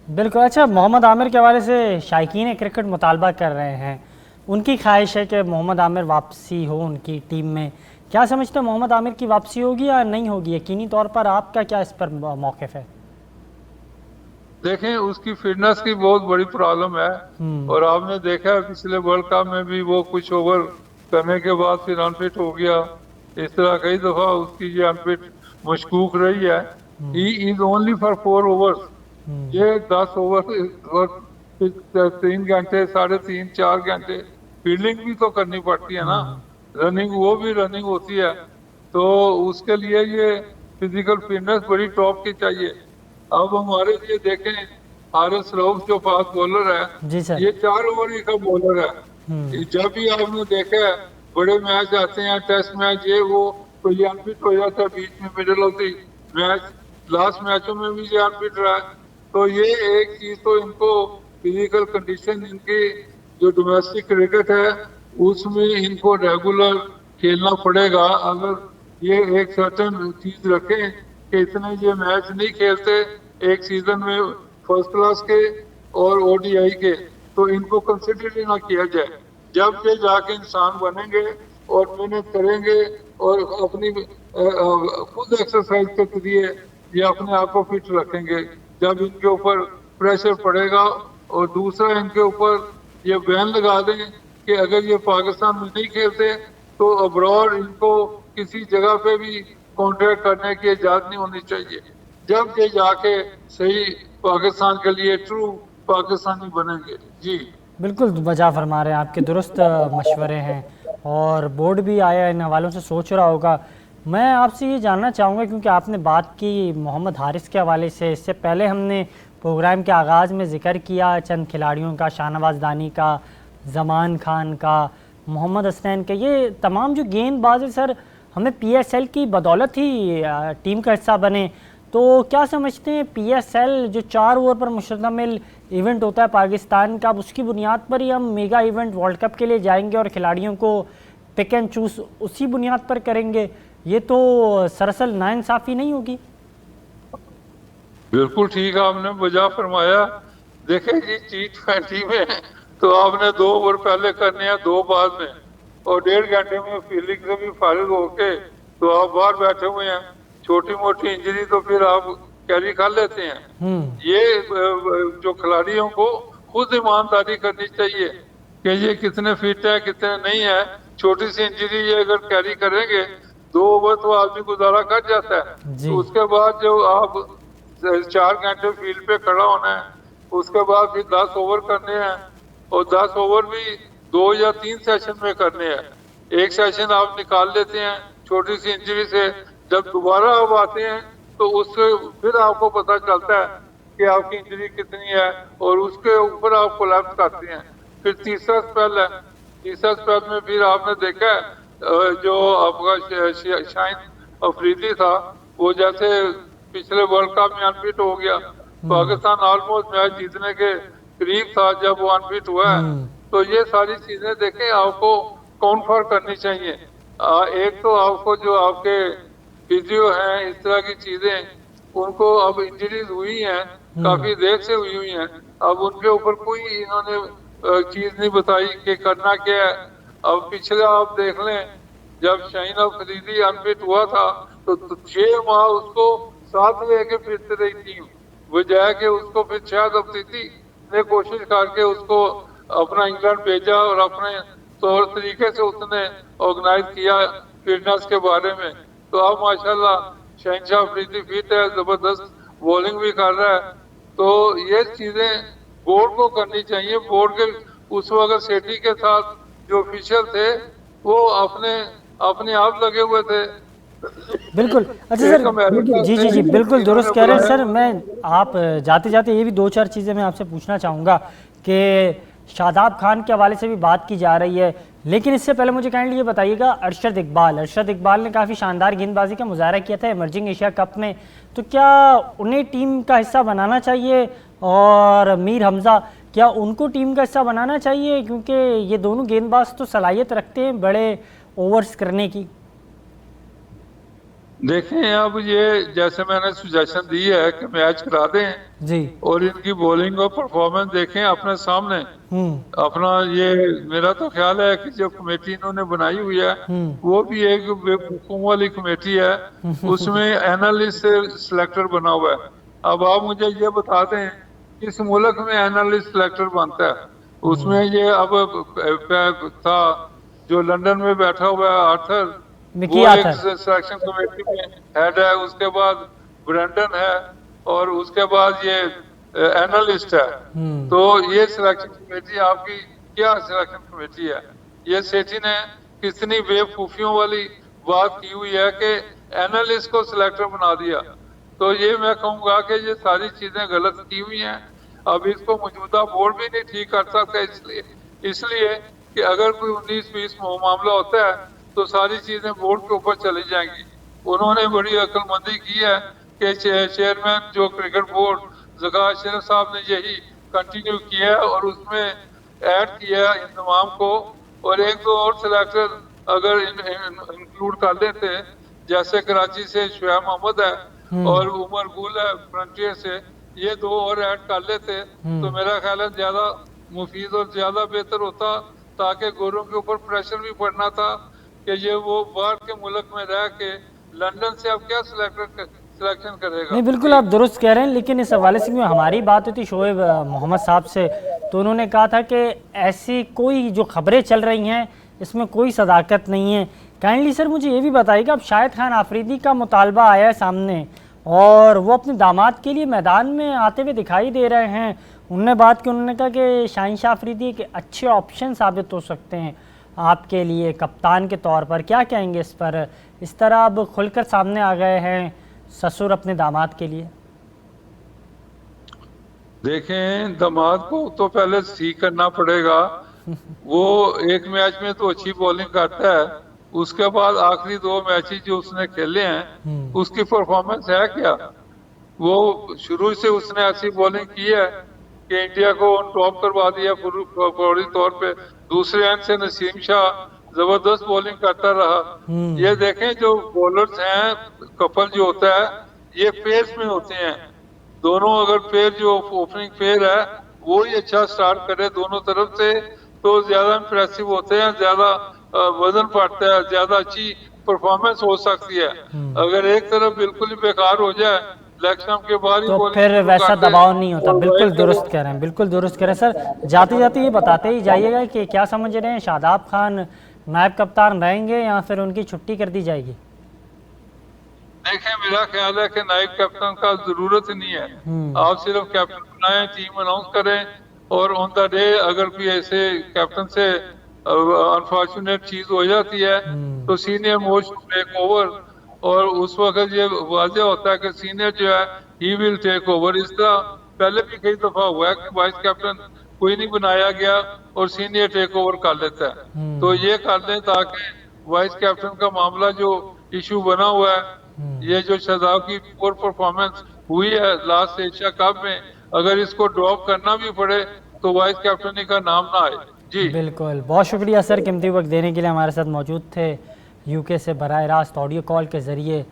बिल्कुल। अच्छा, मोहम्मद आमिर के हवाले से शायकीन क्रिकेट मुतालबा कर रहे हैं, उनकी ख्वाहिश है कि मोहम्मद आमिर वापसी हो उनकी टीम में। क्या समझते हैं, मोहम्मद आमिर की वापसी होगी या नहीं होगी? यकीनी तौर पर आपका क्या इस पर मौक़िफ़ है? देखें, उसकी फिटनेस की बहुत बड़ी प्रॉब्लम है, और आपने देखा पिछले वर्ल्ड कप में भी वो कुछ ओवर करने के बाद फिर अनफिट हो गया। इस तरह कई दफा उसकी ये अनफिट मशकूक रही है। He is only for 4 overs. ये 10 ओवर और 3 घंटे, 3.5 4 घंटे फील्डिंग भी तो करनी पड़ती है ना, रनिंग, वो भी रनिंग होती है। तो उसके लिए ये फिजिकल फिटनेस बड़ी टॉप की चाहिए। अब हमारे लिए देखें, हारिस रऊफ जो फास्ट बॉलर है, ये 4 ओवर का बॉलर है। जब भी आपने देखा है बड़े मैच आते हैं, टेस्ट मैच, ये वो, तो ये अनफिट हो जाता है बीच में, middle of the match. Last मैचों में भी ये अनफिट रहा है। तो ये एक चीज तो इनको फिजिकल कंडीशन, इनकी जो डोमेस्टिक क्रिकेट है उसमें इनको रेगुलर खेलना पड़ेगा। अगर ये एक सर्टन चीज रखें कि इतने ये मैच नहीं खेलते एक सीजन में फर्स्ट क्लास के और ODI के, तो इनको कंसिडर ही ना किया जाए। जब ये जाके इंसान बनेंगे और मेहनत करेंगे और अपनी खुद एक्सरसाइज के जरिए ये अपने आप को फिट रखेंगे, जब इनके ऊपर प्रेशर पड़ेगा। और दूसरा, इनके ऊपर ये बैन लगा दें कि अगर ये पाकिस्तान में नहीं खेलते तो अब्रॉड इनको किसी जगह पे भी कॉन्ट्रैक्ट करने की इजाजत नहीं होनी चाहिए। जब ये जाके सही पाकिस्तान के लिए ट्रू पाकिस्तानी बनेंगे। जी बिल्कुल वजह फरमा रहे हैं, आपके दुरुस्त मशवरे हैं, और बोर्ड भी आया इन हवालों से सोच रहा होगा। मैं आपसे ये जानना चाहूँगा, क्योंकि आपने बात की मोहम्मद हारिस के हवाले से, इससे पहले हमने प्रोग्राम के आगाज़ में ज़िक्र किया चंद खिलाड़ियों का, शाहनवाज दानी का, ज़मान खान का, मोहम्मद हसनैन का। ये तमाम जो गेंदबाज सर हमें PSL की बदौलत ही टीम का हिस्सा बने। तो क्या समझते हैं, PSL जो 4 ओवर पर मुश्तमिल इवेंट होता है पाकिस्तान का, अब उसकी बुनियाद पर ही हम मेगा इवेंट वर्ल्ड कप के लिए जाएंगे और खिलाड़ियों को पिक एंड चूज उसी बुनियाद पर करेंगे? ये तो सरासर नाइंसाफ़ी नहीं होगी? बिल्कुल ठीक है, आपने वजह फरमाया। देखें जी, T20 में तो आपने 2 ओवर पहले करने हैं, 2 बाद में, और 1.5 घंटे में फील्डिंग से भी फारिग होके तो आप बाहर बैठे हुए हैं। छोटी मोटी इंजरी तो फिर आप कैरी कर लेते हैं। ये जो खिलाड़ियों को खुद ईमानदारी करनी चाहिए कि ये कितने फिट है, कितने नहीं है। छोटी सी इंजरी ये अगर कैरी करेंगे, 2 ओवर तो आदमी गुजारा कर जाता है। तो उसके बाद जो आप 4 घंटे फील्ड पे खड़ा होना है, उसके बाद फिर 10 ओवर करने हैं, और 10 ओवर भी 2 या 3 सेशन में करने हैं। एक सेशन आप निकाल लेते हैं छोटी सी इंजरी से, जब दोबारा आप आते हैं तो उससे फिर आपको पता चलता है कि आपकी इंजरी कितनी है, और उसके ऊपर आप कोलैप्स करते हैं। फिर तीसरा स्पेल है, तीसरा स्पेल में फिर आपने देखा जो आपका शाहिन अफरीदी था, वो जैसे पिछले वर्ल्ड कप में अनफिट हो गया, पाकिस्तान ऑलमोस्ट मैच जीतने के करीब था जब वो अनफिट हुआ है। तो ये सारी चीजें देखें आपको काउंटर करनी चाहिए। एक तो आपको जो आपके फिजियो हैं, इस तरह की चीजें, उनको अब इंजरीज हुई हैं, काफी देर से हुई हैं, अब उनके ऊपर कोई इन्होंने चीज नहीं बताई कि करना क्या है। अब पिछले आप देख लें, जब शाहीन अफरीदी अनफिट हुआ था तो 6 माह उसको साथ लेके फिरते रही टीम, बजाय कि उसको फिर शायद अफरीदी ने कोशिश करके उसको अपना इंग्लैंड भेजा और अपने तौर तरीके से उसने ऑर्गेनाइज किया फिटनेस के बारे में। तो अब माशाल्लाह शहनशाह अफरीदी फिट है, जबरदस्त बॉलिंग भी कर रहा है। तो ये चीजें बोर्ड को करनी चाहिए। बोर्ड के उस वक्त सेठी के साथ जो ऑफिशियल थे वो अपने आप लगे हुए थे। बिल्कुल। अच्छा सर, जी बिल्कुल दुरुस्त कह रहे हैं सर। मैं आप जाते जाते ये भी 2-4 चीज़ें मैं आपसे पूछना चाहूँगा कि शादाब खान के हवाले से भी बात की जा रही है, लेकिन इससे पहले मुझे काइंडली ये बताइएगा, अरशद इकबाल ने काफ़ी शानदार गेंदबाजी का मुजाहरा किया था इमर्जिंग एशिया कप में, तो क्या उन्हें टीम का हिस्सा बनाना चाहिए? और मीर हमज़ा, क्या उनको टीम का हिस्सा बनाना चाहिए, क्योंकि ये दोनों गेंदबाज तो सलाहियत रखते हैं बड़े ओवर्स करने की? देखें, अब ये जैसे मैंने सुजेशन दी है कि मैच करा दें जी। और इनकी बॉलिंग और परफॉर्मेंस देखें अपने सामने। अपना ये मेरा तो ख्याल है कि जो कमेटी इन्होंने बनाई हुई है वो भी एक बेवकूफों वाली कमेटी है, उसमें एनालिस्ट सिलेक्टर बना हुआ है। अब आप मुझे ये बता दें किस मुल्क में एनालिस्ट सिलेक्टर बनता है? उसमें ये अब था जो लंदन में बैठा हुआ है आर्थर, वो एक सिलेक्शन कमेटी में हेड है, उसके बाद ब्रेंडन है और उसके बाद ये एनालिस्ट है। तो ये सिलेक्शन कमेटी आपकी क्या सिलेक्शन कमेटी है? ये सेठी ने कितनी बेवकूफियों वाली बात की हुई है कि एनालिस्ट को सिलेक्टर बना दिया। तो ये मैं कहूँगा कि ये सारी चीजें गलत की हुई हैं। अब इसको मौजूदा बोर्ड भी नहीं ठीक कर सकता, इसलिए कि अगर कोई 19-20 मामला होता है तो सारी चीजें बोर्ड के ऊपर चली जाएंगी। उन्होंने बड़ी अक्लमंदी की है कि चेयरमैन जो क्रिकेट बोर्ड जका अशरफ साहब ने यही कंटिन्यू किया है और उसमें ऐड किया है इंतमाम को, और एक दो और सिलेक्टर अगर इंक्लूड कर लेते, जैसे कराची से शुएब मोहम्मद है और उमर गुल है फ्रंटियर से, ये दो और ऐड कर लेते तो मेरा ख्याल है ज्यादा मुफीद और ज्यादा बेहतर होता, ताकि गोरों के ऊपर प्रेशर भी पड़ना था कि ये वो बाहर के मुल्क में रह के लंदन से अब क्या सिलेक्शन करेगा। नहीं, बिल्कुल आप दुरुस्त कह रहे हैं, लेकिन इस हवाले से हमारी बात हुई थी शोएब मोहम्मद साहब से, तो उन्होंने कहा था कि ऐसी कोई जो खबरें चल रही हैं इसमें कोई सदाकत नहीं है। काइंडली सर मुझे ये भी बताइएगा, अब शाहिद खान आफरीदी का मुतालबा आया है सामने और वो अपने दामाद के लिए मैदान में आते हुए दिखाई दे रहे हैं। उन्होंने बात की, उन्होंने कहा कि शाहीन शाह आफरीदी एक अच्छे ऑप्शन साबित हो सकते हैं आपके लिए कप्तान के तौर पर। क्या कहेंगे इस पर? इस तरह अब खुलकर सामने आ गए हैं ससुर अपने दामाद के लिए। देखें, दामाद को तो पहले सीख करना पड़ेगा। वो एक मैच में तो अच्छी बॉलिंग करता है, उसके बाद आखिरी 2 मैचेस जो उसने खेले हैं उसकी परफॉर्मेंस है क्या? वो शुरू से उसने ऐसी बॉलिंग की है कि इंडिया को ऑन टॉप करवा दिया फौरी तौर पे। दूसरे एंड से नसीम शाह जबरदस्त बॉलिंग करता रहा। ये देखें, जो बॉलर्स हैं कपल जो होता है ये पेयर्स में होते हैं, दोनों अगर पेयर जो ओपनिंग पेयर है वो ही अच्छा स्टार्ट करे दोनों तरफ से तो ज्यादा इंप्रेसिव होते हैं, ज्यादा वजन पड़ता है, ज्यादा अच्छी परफॉर्मेंस हो सकती है। अगर एक तरफ बिल्कुल ही बेकार हो जाए के बाद तो फिर वैसा दबाव नहीं होता। बिल्कुल दुरुस्त कह रहे हैं, बिल्कुल दुरुस्त कह रहे हैं सर। जाते जाते ये बताते ही जाइएगा कि क्या समझ रहे हैं, शादाब खान नायब कप्तान रहेंगे या फिर उनकी छुट्टी कर दी जाएगी? देखें, मेरा ख्याल है कि नायब कैप्टन का जरूरत ही नहीं है। आप सिर्फ कैप्टन बनाएं, टीम अनाउंस करें और ऑन द डे अगर कोई ऐसे कैप्टन से अनफॉर्चुनेट चीज हो जाती है तो सीनियर मोस्ट टेक ओवर, और उस वक्त ये वाजह होता है कि सीनियर जो है ही विल टेक ओवर। इसका पहले भी कई दफा हुआ है कि वाइस कैप्टन कोई नहीं बनाया गया और सीनियर टेक ओवर कर लेता है। तो ये कर दें ताकि वाइस कैप्टन का मामला जो इशू बना हुआ है, ये जो शादाब की पोर परफॉर्मेंस हुई है लास्ट एशिया कप में, अगर इसको ड्रॉप करना भी पड़े तो वाइस कैप्टन का नाम ना आए। जी बिल्कुल, बहुत शुक्रिया सर कीमती वक्त देने के लिए। हमारे साथ मौजूद थे यूके से बराह रास्त ऑडियो कॉल के ज़रिए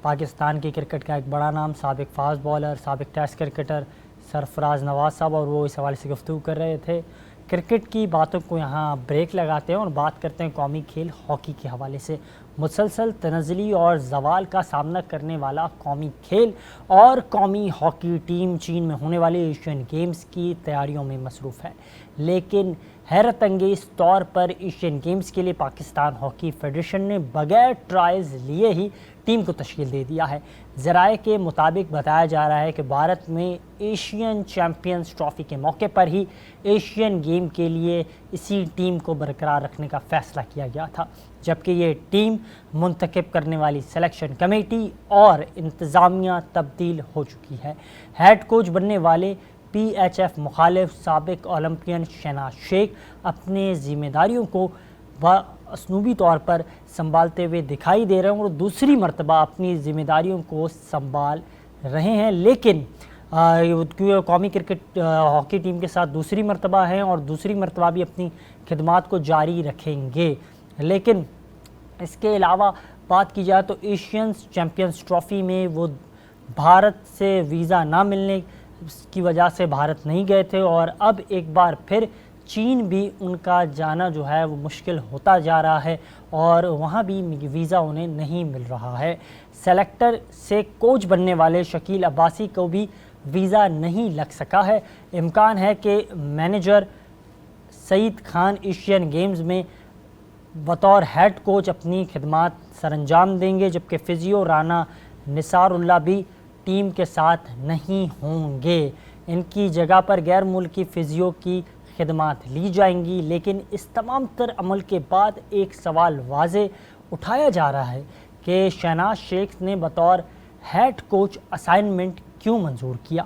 पाकिस्तान की क्रिकेट का एक बड़ा नाम, साबिक फास्ट बॉलर, साबिक टेस्ट क्रिकेटर सरफराज नवाज साहब, और वो इस हवाले से गुफ्तगू कर रहे थे। क्रिकेट की बातों को यहाँ ब्रेक लगाते हैं और बात करते हैं कौमी खेल हॉकी के हवाले से। मुसलसल तनज़ली और जवाल का सामना करने वाला कौमी खेल और कौमी हॉकी टीम चीन में होने वाले एशियन गेम्स की तैयारियों में मसरूफ़ है, लेकिन हैरत अंगेज़ तौर पर एशियन गेम्स के लिए पाकिस्तान हॉकी फेडरेशन ने बगैर ट्रायल्स लिए ही टीम को तश्कील दे दिया है। ज़राए के मुताबिक बताया जा रहा है कि भारत में एशियन चैम्पियंस ट्रॉफ़ी के मौके पर ही एशियन गेम के लिए इसी टीम को बरकरार रखने का फ़ैसला किया गया था, जबकि ये टीम मुंतखब करने वाली सिलेक्शन कमेटी और इंतज़ामिया तब्दील हो चुकी है। हेड कोच बनने वाले PHF मुखालिफ साबिक ओलंपियन शहनाज शेख अपने ज़िम्मेदारियों को असनूबी तौर पर संभालते हुए दिखाई दे रहे हैं और दूसरी मरतबा अपनी ज़िम्मेदारियों को संभाल रहे हैं, लेकिन क्योंकि कौमी क्रिकेट हॉकी टीम के साथ दूसरी मर्तबा हैं और दूसरी मर्तबा भी अपनी खिदमात को जारी रखेंगे। लेकिन इसके अलावा बात की जाए तो एशियंस चैम्पियंस ट्रॉफ़ी में वो भारत से वीज़ा ना मिलने की वजह से भारत नहीं गए थे और अब एक बार फिर चीन भी उनका जाना जो है वो मुश्किल होता जा रहा है और वहाँ भी वीज़ा उन्हें नहीं मिल रहा है। सेलेक्टर से कोच बनने वाले शकील अब्बासी को भी वीज़ा नहीं लग सका है। इम्कान है कि manager Saeed Khan Asian Games में बतौर हेड कोच अपनी खिदमात सरअंजाम देंगे, जबकि फ़िज़ियो राना निसारुल्लाह भी टीम के साथ नहीं होंगे। इनकी जगह पर गैर मुल्की फ़िज़ियो की खिदमात ली जाएंगी। लेकिन इस तमाम तर अमल के बाद एक सवाल वाज़े उठाया जा रहा है कि शहनाज शेख ने बतौर हेड कोच असाइनमेंट क्यों मंजूर किया,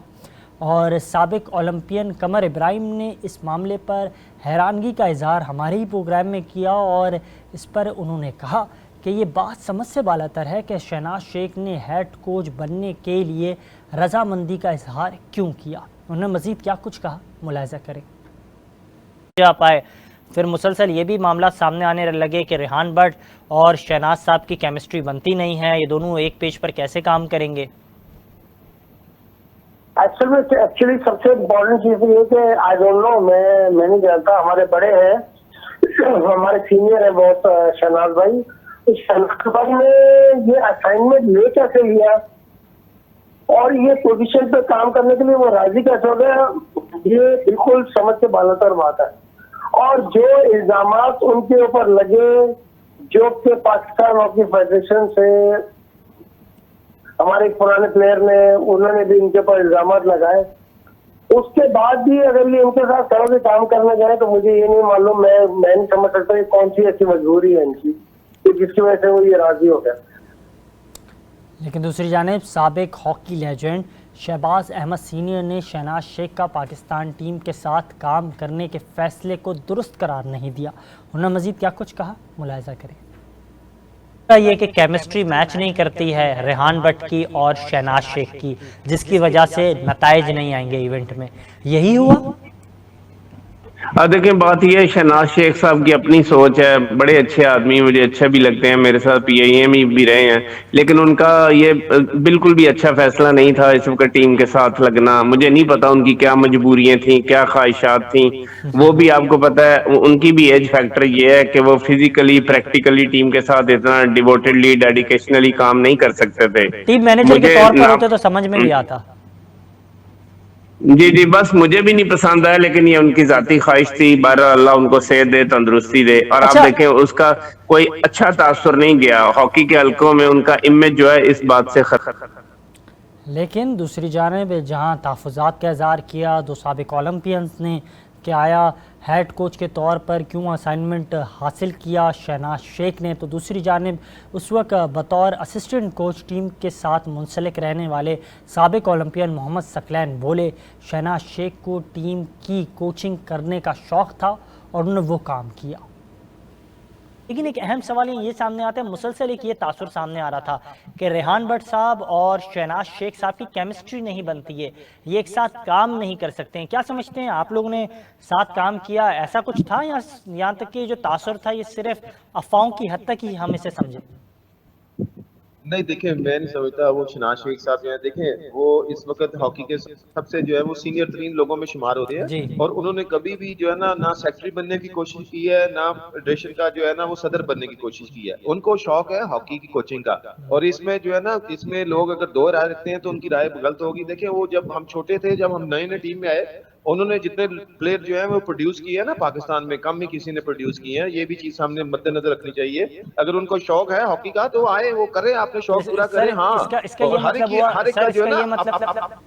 और साबिक ओलंपियन कमर इब्राहिम ने इस मामले पर हैरानगी का इजहार हमारे ही प्रोग्राम में किया और इस पर उन्होंने कहा कि ये बात समझ से बालातर है कि शहनाज शेख ने हेड कोच बनने के लिए रजामंदी का इजहार क्यों किया। उन्होंने मज़ीद क्या कुछ कहा, मुलाहिजा करें। आप आए फिर मुसलसल ये भी मामला सामने आने लगे कि रेहान भट्ट और शहनाज साहब की केमिस्ट्री बनती नहीं है, ये दोनों एक पेज पर कैसे काम करेंगे। एक्चुअली सबसे इम्पोर्टेंट चीज ये कि आई डोंट नो, मैं नहीं जानता। हमारे बड़े हैं, हमारे सीनियर है बहुत शहनाज भाई। शहनाज भाई ने ये असाइनमेंट ले कैसे लिया और ये पोजीशन पे काम करने के लिए वो राजी कैसे हो गया, ये बिल्कुल समझ से बालातर बात है। और जो इल्जामात उनके ऊपर लगे, जो के पाकिस्तान हॉकी फेडरेशन से हमारे पुराने प्लेयर ने, उन्होंने भी इनके ऊपर इल्जामात लगाए, उसके बाद भी अगर ये इनके साथ तरह से काम करने जाए तो मुझे ये नहीं मालूम, मैं नहीं समझ सकता कौन सी ऐसी मजबूरी है इनकी जिसकी वजह से वो ये राजी हो गया। लेकिन दूसरी जानिब साबिक hockey legend Shahbaz Ahmed senior ने शहनाज शेख का पाकिस्तान टीम के साथ काम करने के फैसले को दुरुस्त करार नहीं दिया। उन्होंने मजीद क्या कुछ कहा, मुलाहिजा करें। ये कि केमिस्ट्री मैच नहीं करती है रेहान भट्ट की और शहनाज शेख की, जिसकी वजह से नताइज नहीं आएंगे इवेंट में, यही हुआ। देखिए बात यह है, शहनाज शेख साहब की अपनी सोच है, बड़े अच्छे आदमी, मुझे अच्छे भी लगते हैं, मेरे साथ PIA में भी रहे हैं, लेकिन उनका ये बिल्कुल भी अच्छा फैसला नहीं था इस वक्त टीम के साथ लगना। मुझे नहीं पता उनकी क्या मजबूरियां थी, क्या ख्वाहिशात थी, वो भी आपको पता है। उनकी भी एज फैक्टर ये है कि वो फिजिकली प्रैक्टिकली टीम के साथ इतना डिवोटेडली डेडिकेशनली काम नहीं कर सकते थे। टीम मैनेजर के तौर पर होते तो समझ में भी आता। जी, बस मुझे भी नहीं पसंद आया, लेकिन ये उनकी जाती ख्वाहिश थी। बहरहाल अल्लाह उनको सेहत दे, तंदुरुस्ती दे। और अच्छा। आप देखें उसका कोई अच्छा तासुर नहीं गया हॉकी के हलकों में, उनका इमेज जो है इस बात से खत्म। लेकिन दूसरी जानिब जहां तहफ़्फ़ुज़ात का इज़हार किया दो साबिक ओलंपियंस ने कि आया हेड कोच के तौर पर क्यों असाइनमेंट हासिल किया शहनाज शेख ने, तो दूसरी जानिब उस वक्त बतौर असिस्टेंट कोच टीम के साथ मुंसलिक रहने वाले साबिक ओलंपियन मोहम्मद सकलैन बोले शहनाज शेख को टीम की कोचिंग करने का शौक़ था और उन्होंने वो काम किया। लेकिन एक अहम सवाल ये सामने आता है, मुसलसल एक ये तासुर सामने आ रहा था कि रेहान भट्ट साहब और शहनाज शेख साहब की केमिस्ट्री नहीं बनती है, ये एक साथ काम नहीं कर सकते हैं। क्या समझते हैं आप लोगों ने साथ काम किया, ऐसा कुछ था या यहाँ तक कि जो तासुर था ये सिर्फ अफवाहों की हद तक ही हम इसे समझे? नहीं देखिए, मैं नहीं समझता। वो शहनाज शेख साहब जो है, देखें वो इस वक्त हॉकी के सबसे जो है वो सीनियर तरीन लोगों में शुमार होते हैं और उन्होंने कभी भी जो है ना सेक्रेटरी बनने की कोशिश की है, ना फेडरेशन का जो है ना वो सदर बनने की कोशिश की है। उनको शौक है हॉकी की कोचिंग का, और इसमें जो है ना इसमें लोग अगर दो राय रखते हैं तो उनकी राय गलत होगी। देखें वो जब हम छोटे थे, जब हम नए टीम में आए, उन्होंने जितने प्लेयर जो है वो प्रोड्यूस किए हैं ना पाकिस्तान में, कम ही किसी ने प्रोड्यूस किए हैं। ये भी चीज सामने मद्देनजर रखनी चाहिए। अगर उनको शौक है हॉकी का तो आए, वो करें, आपने शौक पूरा करें। हाँ, इसका ये मतलब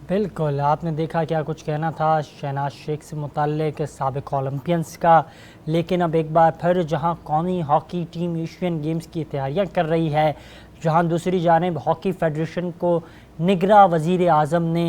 बिल्कुल आपने देखा क्या कुछ कहना था शहनाज शेख से मुताल्लिक साबिक ओलंपियंस का। लेकिन अब एक बार फिर जहां कौमी हॉकी टीम एशियन गेम्स की तैयारियां कर रही है, जहां दूसरी जानिब हॉकी फेडरेशन को निगरां वज़ीर आज़म ने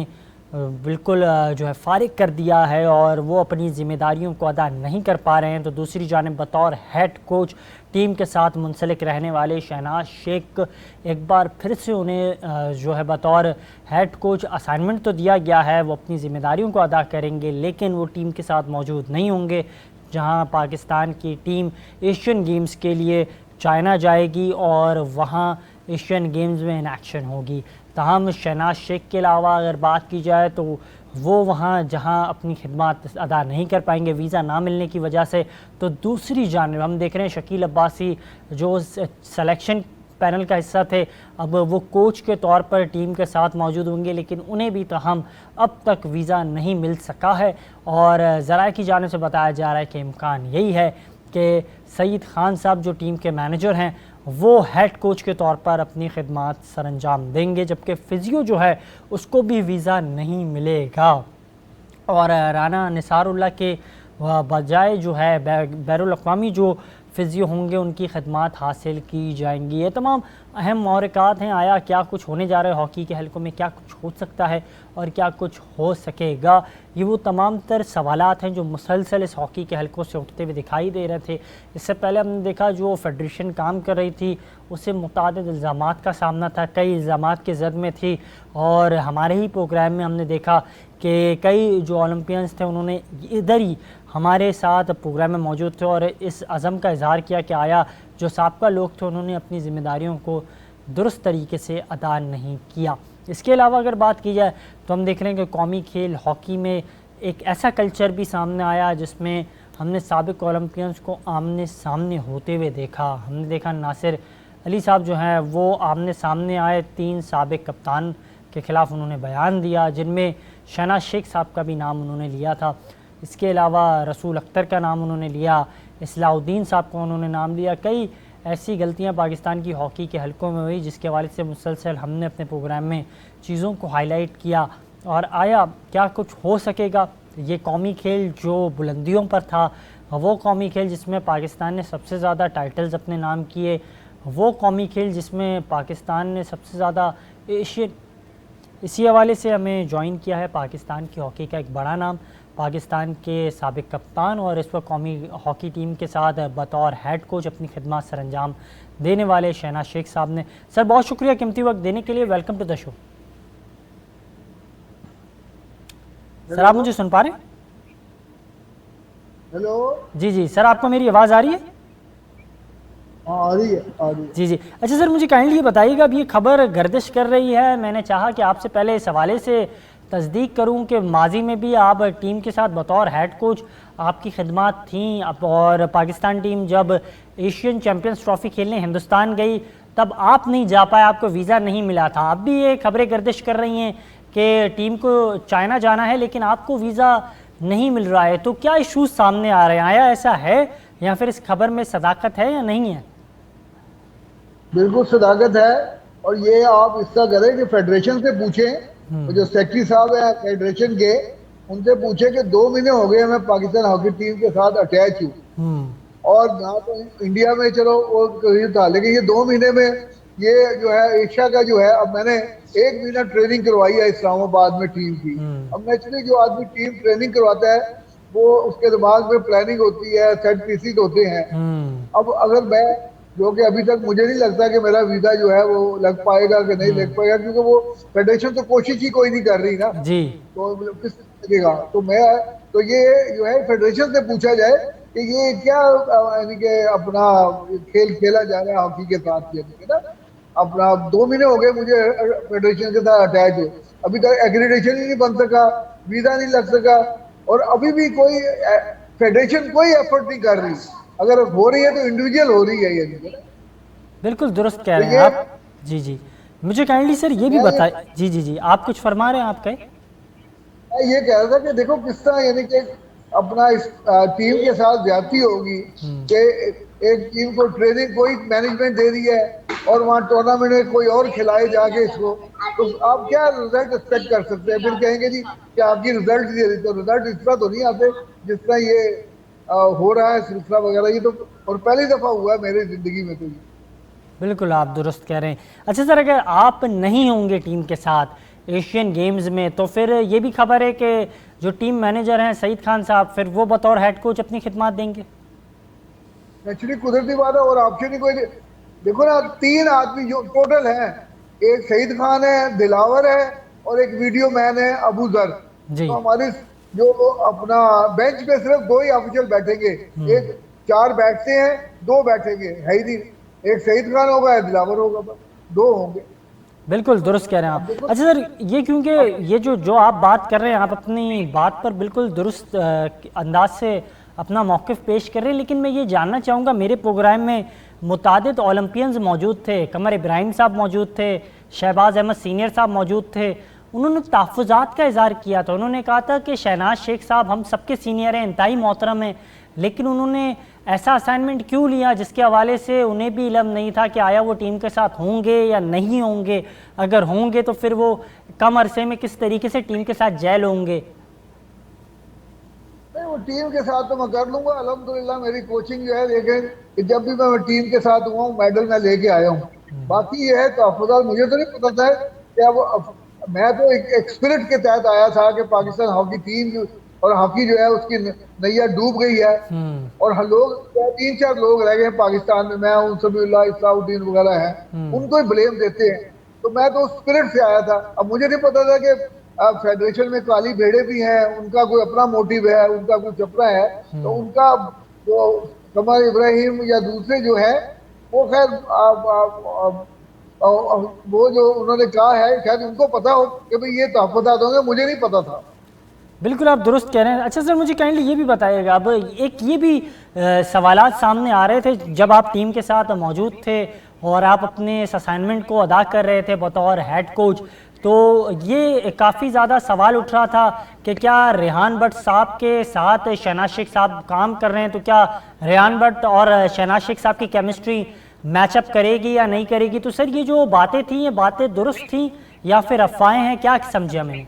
बिल्कुल जो है फारिग कर दिया है और वो अपनी जिम्मेदारियों को अदा नहीं कर पा रहे हैं, तो दूसरी जानिब बतौर हेड कोच टीम के साथ मुंसलिक रहने वाले शहनाज शेख एक बार फिर से उन्हें जो है बतौर हेड कोच असाइनमेंट तो दिया गया है, वो अपनी जिम्मेदारियों को अदा करेंगे लेकिन वो टीम के साथ मौजूद नहीं होंगे। जहां पाकिस्तान की टीम एशियन गेम्स के लिए चाइना जाएगी और वहां एशियन गेम्स में इन एक्शन होगी। तहम शहनाज शेख के अलावा अगर बात की जाए तो वो वहाँ जहाँ अपनी खिदमत अदा नहीं कर पाएंगे वीज़ा ना मिलने की वजह से, तो दूसरी जानिब हम देख रहे हैं शकील अब्बासी जो सिलेक्शन पैनल का हिस्सा थे, अब वो कोच के तौर पर टीम के साथ मौजूद होंगे लेकिन उन्हें भी तहम अब तक वीज़ा नहीं मिल सका है। और ज़राए की जानिब से बताया जा रहा है कि इम्कान यही है कि सईद खान साहब जो टीम के मैनेजर हैं वो हेड कोच के तौर पर अपनी खिदमत सरअंजाम देंगे, जबकि फ़िज़ियो जो है उसको भी वीज़ा नहीं मिलेगा। और राना निसारुल्लाह के बजाय जो है बैरुल अक़वामी जो फ़िज़ियो होंगे उनकी खिदमत हासिल की जाएंगी। ये तमाम अहम महरक़ात हैं। आया क्या कुछ होने जा रहा है हॉकी के हलकों में, क्या कुछ हो सकता है और क्या कुछ हो सकेगा, ये वो तमाम तर सवालात हैं जो मुसलसल इस हॉकी के हलकों से उठते हुए दिखाई दे रहे थे। इससे पहले हमने देखा जो फेडरेशन काम कर रही थी उससे मुतादिद इल्ज़ामात का सामना था, कई इल्ज़ामात के ज़द में थी और हमारे ही प्रोग्राम में हमने देखा कि कई जो ओलंपियंस थे उन्होंने इधर ही हमारे साथ प्रोग्राम में मौजूद थे और इस अज़म का इज़हार किया कि आया जो साबका लोग थे उन्होंने अपनी ज़िम्मेदारियों को दुरुस्त तरीके से अदा नहीं किया। इसके अलावा अगर बात की जाए तो हम देख रहे हैं कि कौमी खेल हॉकी में एक ऐसा कल्चर भी सामने आया जिसमें हमने साबिक ओलंपियंस को आमने सामने होते हुए देखा। हमने देखा नासिर अली साहब जो हैं वो आमने सामने आए, 3 साबिक कप्तान के ख़िलाफ़ उन्होंने बयान दिया जिनमें शहनाज शेख साहब का भी नाम उन्होंने लिया था। इसके अलावा रसूल अख्तर का नाम उन्होंने लिया, इस्लाउद्दीन साहब को उन्होंने नाम लिया। कई ऐसी गलतियां पाकिस्तान की हॉकी के हलकों में हुई जिसके हवाले से मुसलसल हमने अपने प्रोग्राम में चीज़ों को हाईलाइट किया। और आया क्या कुछ हो सकेगा, ये कौमी खेल जो बुलंदियों पर था, वो कौमी खेल जिसमें पाकिस्तान ने सबसे ज़्यादा टाइटल्स अपने नाम किए, वो कौमी खेल जिसमें पाकिस्तान ने सबसे ज़्यादा एशियन, इसी हवाले से हमें ज्वाइन किया है पाकिस्तान की हॉकी का एक बड़ा नाम, पाकिस्तान के साबिक कप्तान और इस वक्त कौमी हॉकी टीम के साथ बतौर हेड कोच अपनी खिदमत सरअंजाम देने वाले शहनाज शेख साहब ने। सर बहुत शुक्रिया कीमती वक्त देने के लिए, welcome to the show. Sir आप मुझे सुन पा रहे हैं? हेलो जी जी सर, आपको मेरी आवाज़ आ रही है? आ रही है, आ रही है। जी जी अच्छा सर, मुझे काइंडली ये बताइएगा, अब ये खबर गर्दिश कर रही है, मैंने चाहा कि आपसे पहले इस हवाले से तस्दीक करूं कि माजी में भी आप टीम के साथ बतौर हेड कोच आपकी खिदमत थी और पाकिस्तान टीम जब एशियन चैम्पियंस ट्रॉफी खेलने हिंदुस्तान गई तब आप नहीं जा पाए, आपको वीज़ा नहीं मिला था। अब भी ये खबरें गर्दिश कर रही हैं कि टीम को चाइना जाना है लेकिन आपको वीज़ा नहीं मिल रहा है, तो क्या इशूज़ सामने आ रहे हैं, आया ऐसा है या फिर इस खबर में सदाकत है या नहीं है? बिल्कुल सदाकत है और ये आप इसका करें कि फेडरेशन से पूछें, जो सेक्रेटरी साहब है फेडरेशन के, उनसे पूछे कि 2 महीने हो गए मैं पाकिस्तान हॉकी टीम के साथ अटैच हूँ और ना तो इंडिया में चलो वो था, लेकिन ये 2 महीने में ये जो है एशिया का जो है, अब मैंने 1 महीना ट्रेनिंग करवाई है इस्लामाबाद में टीम की। अब नेचुरली जो आदमी टीम ट्रेनिंग करवाता है वो उसके दिमाग में प्लानिंग होती है, सेट पीसेस होते हैं। अब अगर मैं, जो कि अभी तक मुझे नहीं लगता कि मेरा वीजा जो है वो लग पाएगा कि नहीं लग पाएगा, क्योंकि वो फेडरेशन तो कोशिश ही कोई नहीं कर रही ना जी, तो किस लगेगा। तो मैं तो ये जो है फेडरेशन से पूछा जाए कि ये क्या यानी कि अपना खेल खेला जा रहा है हॉकी के साथ, ना अपना 2 महीने हो गए मुझे फेडरेशन के साथ अटैच हो, अभी तक एग्रीडेशन ही नहीं बन सका, वीजा नहीं लग सका और अभी भी कोई फेडरेशन कोई एफर्ट नहीं कर रही। अगर हो रही है तो इंडिविजुअल हो रही है ये। बिल्कुल दुरुस्त कह रहे हैं आप। जी जी मुझे काइंडली सर ये भी बताएं। जी जी जी आप कुछ फरमा रहे हैं, आप कहें। मैं ये कह रहा था कि देखो किस तरह यानी कि अपना इस टीम के साथ ज्यादती होगी कि एक टीम को ट्रेनिंग कोई मैनेजमेंट दे रही है और वहाँ टूर्नामेंट में कोई और खिलाए जाके इसको, तो आप क्या रिजल्ट एक्सपेक्ट कर सकते हैं? फिर कहेंगे जी कि आपकी रिजल्ट दे रही, तो रिजल्ट इस तरह तो नहीं आते जिस तरह ये हो रहा है सिलसिला वगैरह। ये तो और पहली दफा हुआ है मेरी जिंदगी में। तो बिल्कुल आप दुरुस्त कह रहे हैं। अच्छा सर, अगर आप नहीं होंगे टीम के साथ एशियन गेम्स में, तो फिर ये भी खबर है कि जो टीम मैनेजर हैं सईद खान साहब, फिर वो बतौर हेड कोच अपनी खिदमत देंगे। एक्चुअली कुदरती बात है, और ऑप्शन ही कोई देखो ना, 3 आदमी जो टोटल हैं, एक सईद खान है, दिलावर है और एक वीडियो मैन है अबू जर। तो हमारी जो अपना बेंच पे सिर्फ 2 ही ऑफिशियल बैठेंगे, एक 4 बैठते हैं, 2 बैठेंगे है ही नहीं, एक सईद खान होगा, एक दिलावर होगा, 2 होंगे। बिल्कुल दुरुस्त कह रहे हैं आप। अच्छा सर, ये क्योंकि ये जो आप बात कर रहे हैं, आप अपनी बात पर बिल्कुल दुरुस्त अंदाज से अपना मौक़िफ़ पेश कर रहे हैं, लेकिन मैं ये जानना चाहूँगा, मेरे प्रोग्राम में मुतादिद ओलंपियंस मौजूद थे, कमर इब्राहिम साहब मौजूद थे, शहबाज अहमद सीनियर साहब मौजूद थे, उन्होंने तहफ़्फ़ुज़ात का इज़हार किया था। उन्होंने कहा था कि शहनाज शेख साहब हम सबके सीनियर हैं, इंतहाई मोहतरम हैं, लेकिन उन्होंने ऐसा असाइनमेंट क्यों लिया जिसके हवाले से उन्हें भी इल्म नहीं था कि आया वो टीम के साथ होंगे या नहीं होंगे, अगर होंगे तो फिर वो कम अरसे में किस तरीके से टीम के साथ जेल होंगे। नहीं, वो टीम के साथ तो मैं कर लूँगा, अल्हम्दुलिल्लाह मेरी कोचिंग जो है, देखें कि जब भी मैं टीम के साथ हुआ हूँ मेडल मैं लेके आया हूँ। बाकी ये है तहफ़्फ़ुज़ात, मुझे तो नहीं पता था कि अब मैं तो एक स्पिरिट के तहत आया था कि पाकिस्तान हॉकी टीम और हॉकी जो है उसकी नैया डूब गई है, और हर लोग 3-4 लोग रह गए हैं पाकिस्तान में, मैं हूँ सबीउल्लाह इस्लाउद्दीन वगैरह हैं, उनको ही ब्लेम देते हैं। तो मैं तो स्पिरिट से आया था। अब मुझे नहीं पता था कि फेडरेशन में काली भेड़े भी हैं, उनका कोई अपना मोटिव है, उनका कुछ अपना है, तो उनका जो कमर इब्राहिम या दूसरे जो है वो खैर वो जो उन्होंने कहा है शायद उनको पता हो कि भाई ये तहफ़्फ़ुज़ात होंगे, मुझे नहीं पता था। बिल्कुल आप दुरुस्त कह रहे हैं। अच्छा सर, मुझे काइंडली ये भी बताइएगा, अब एक ये भी सवालात सामने आ रहे थे जब आप टीम के साथ मौजूद थे और आप अपने इस असाइनमेंट को अदा कर रहे थे बतौर हेड कोच, तो ये काफ़ी ज़्यादा सवाल उठ रहा था कि क्या रेहान भट्ट साहब के साथ शहनाज शेख साहब काम कर रहे हैं, तो क्या रेहान भट्ट और शहनाज शेख साहब की केमिस्ट्री मैचअप करेगी या नहीं करेगी। तो सर ये जो बातें थी, ये बातें दुरुस्त थी या फिर अफवाहें हैं, क्या समझा मैंने?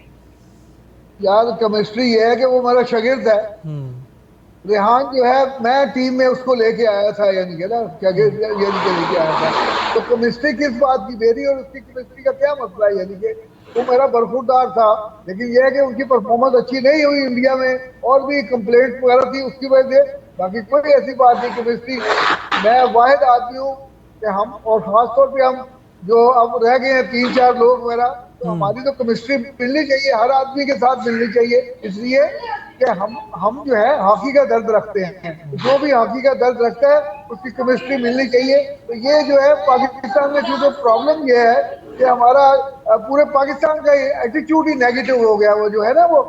यार केमिस्ट्री ये है कि वो मेरा शागिर्द है, रेहान जो है मैं टीम में उसको लेके आया था, यानी कि ना शागिर्द लेके आया था, तो केमिस्ट्री किस बात की, मेरी और उसकी केमिस्ट्री का क्या मसला है, यानी कि वो मेरा बरखुरदार था, लेकिन यह है कि उनकी परफॉर्मेंस अच्छी नहीं हुई इंडिया में, और भी कंप्लेंट वगैरह थी उसकी वजह से, बाकी कोई ऐसी बात नहीं। केमिस्ट्री मैं वाहिद आदमी हूँ कि हम, और खासतौर पर हम जो अब रह गए हैं 3-4 लोग वगैरह, तो हमारी तो केमिस्ट्री मिलनी चाहिए, हर आदमी के साथ मिलनी चाहिए, इसलिए कि हम जो है हॉकी का दर्द रखते हैं, जो भी हॉकी का दर्द रखता है उसकी केमिस्ट्री मिलनी चाहिए। तो ये जो है पाकिस्तान में जो प्रॉब्लम ये है कि हमारा पूरे पाकिस्तान का एटीट्यूड ही नेगेटिव हो गया, वो जो है ना वो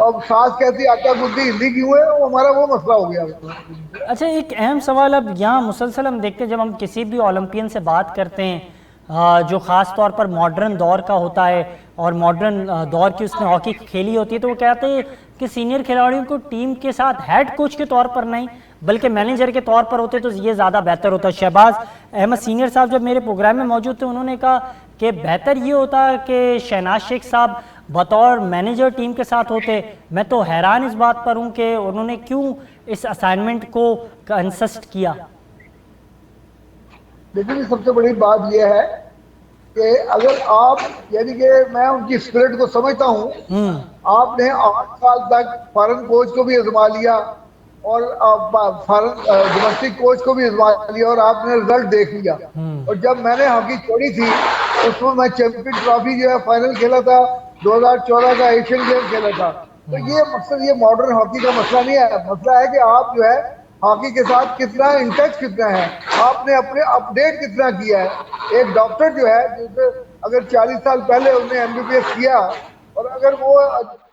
अब सास कहती आटा बुद्धि हिंदी क्यों है, वो हमारा वो मसला हो गया। अच्छा, एक अहम सवाल अब यहाँ मुसलसल हम देखते हैं, जब हम किसी भी ओलंपियन से बात करते हैं जो ख़ास तौर पर मॉडर्न दौर का होता है और मॉडर्न दौर की उसने हॉकी खेली होती है, तो वो कहते हैं कि सीनियर खिलाड़ियों को टीम के साथ हेड कोच के तौर पर नहीं बल्कि मैनेजर के तौर पर होते तो ये ज़्यादा बेहतर होता। शहबाज अहमद सीनियर साहब जब मेरे प्रोग्राम में मौजूद थे, उन्होंने कहा कि बेहतर ये होता कि शहनाज शेख साहब बतौर मैनेजर टीम के साथ होते। मैं तो हैरान इस बात पर हूँ कि उन्होंने क्यों इस असाइनमेंट को कंसिस्ट किया। लेकिन सबसे बड़ी बात यह है कि अगर आप, यानी कि मैं उनकी स्पिरिट को समझता हूँ, आपने 8 साल तक फॉरेन कोच को भी आजमा लिया और डोमेस्टिक कोच को भी आजमा लिया और आपने रिजल्ट देख लिया, और जब मैंने हॉकी छोड़ी थी उसमें मैं चैंपियन ट्रॉफी जो है फाइनल खेला था, 2014 का एशियन गेम खेला था। तो ये मकसद ये मॉडर्न हॉकी का मसला नहीं है, मसला है कि आप जो है हॉकी के साथ कितना इन टच कितना है, आपने अपने अपडेट कितना किया है। एक डॉक्टर जो है जिससे अगर 40 साल पहले उसने MBBS किया और अगर वो